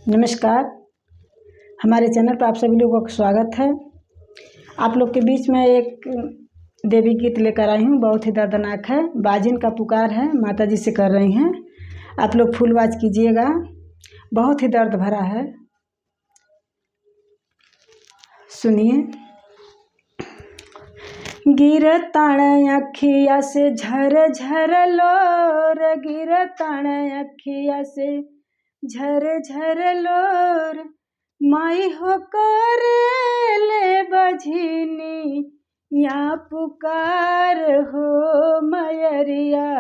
नमस्कार। हमारे चैनल पर आप सभी लोगों का स्वागत है। आप लोग के बीच में एक देवी गीत लेकर आई हूँ, बहुत ही दर्दनाक है। बाजिन का पुकार है, माता जी से कर रही हैं। आप लोग फुल आवाज कीजिएगा, बहुत ही दर्द भरा है। सुनिए। गिरताण अखिया से झर झर लोर, गिरताण अखिया से झर झर लोर, माई हो करे ले बझिनी या पुकार हो मयरिया,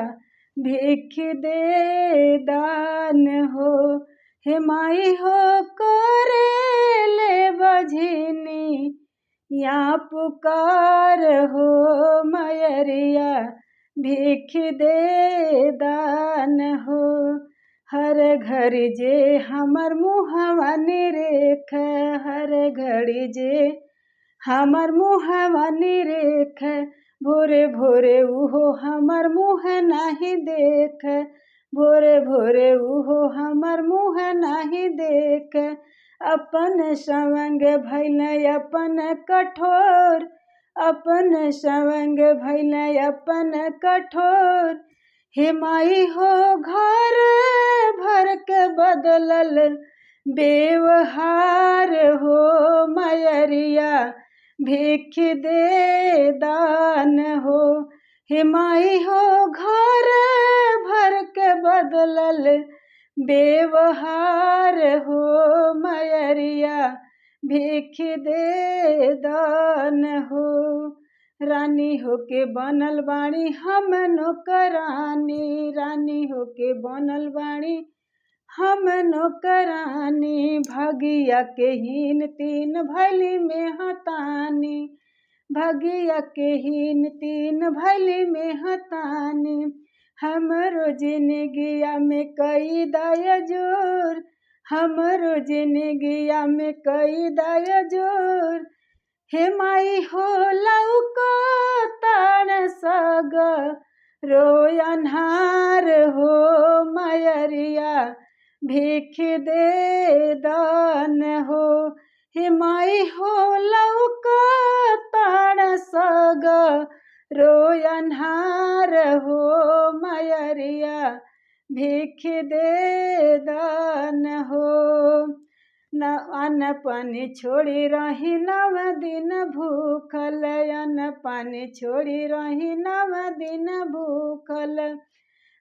भीख दे दान हो। हे माई हो करे ले बझिनी या पुकार हो मयरिया, भीख दे दान हो। हर घड़ी जे हमर मुहवा निरेख, हर घड़ी जे हमर मुहवा निरेख, भोरे भोरे उहो हमर मुँह नहीं देख, भोरे भोरे उहो हमर मुँह नहीं देख। अपन सवंग भइल अपन कठोर, अपन सवंग भइल अपन कठोर। हे माई हो घर भर के बदलल व्यवहार हो मयरिया, भीख दे दान हो। हे माई हो घर भर के बदलल व्यवहार हो मयरिया, भीख दे दान हो। रानी होके बनल बाणी हम नौकरानी, रानी होके बनल बाणी हम नौकरानी। भगिया के हीन तीन भैली में हतानी, भगिया के हीन तीन भैली में हतानी। हमरो जिंदगिया में कई दाय जोर, हमरो जिंदगिया में कई दाय जोर। हे माई हो लौको ताण सग रोय अन्हार हो मयरिया, भीख दे दान हो। हे माई हो लौको ताण सग रोय अन्हार हो मयरिया, भीख दे दान हो। न अन्न पानी छोड़ी रही नव दिन भूखल, अन्न पानी छोड़ी रही नव दिन भूखल।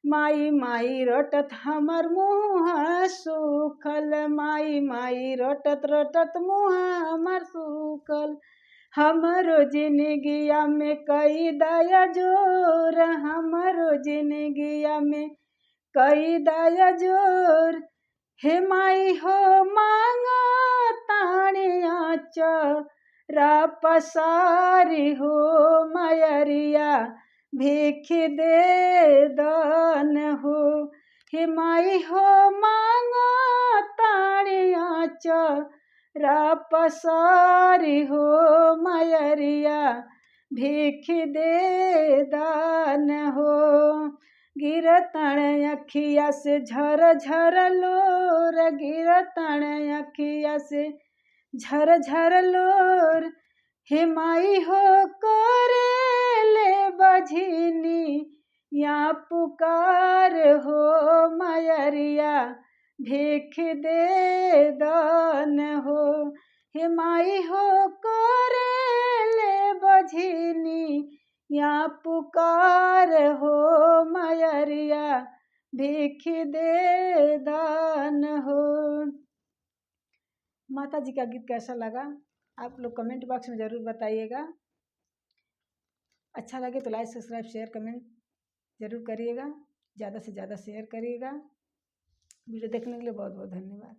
माई माई रोटत हमर मुँह सूखल, माई माई रोटत रोटत मुँह हमर सूखल। हमरो जिंदगिया में कई दाया जोर, हमरो जिंदगिया में कई दाया जोर। हे माई हो मांगो ताणिया चरा पसारी हो मयरिया, भीख दे दान हो। हे माई हो मांगो ताणिया चरा पसारी हो मयरिया, भीख दे दान हो। गिरतण अखिया से झर झर लोर, गिरतण अखिया से झर झर लोर। हे माई हो करे ले बझिनी या पुकार हो मयरिया, भीख दे दान हो। हे माई हो करे ले बझिनी या पुकार हो मयरिया, भीख दे दान हो। माता जी का गीत कैसा लगा आप लोग कमेंट बॉक्स में ज़रूर बताइएगा। अच्छा लगे तो लाइक सब्सक्राइब शेयर कमेंट ज़रूर करिएगा, ज़्यादा से ज़्यादा शेयर करिएगा। वीडियो देखने के लिए बहुत बहुत धन्यवाद।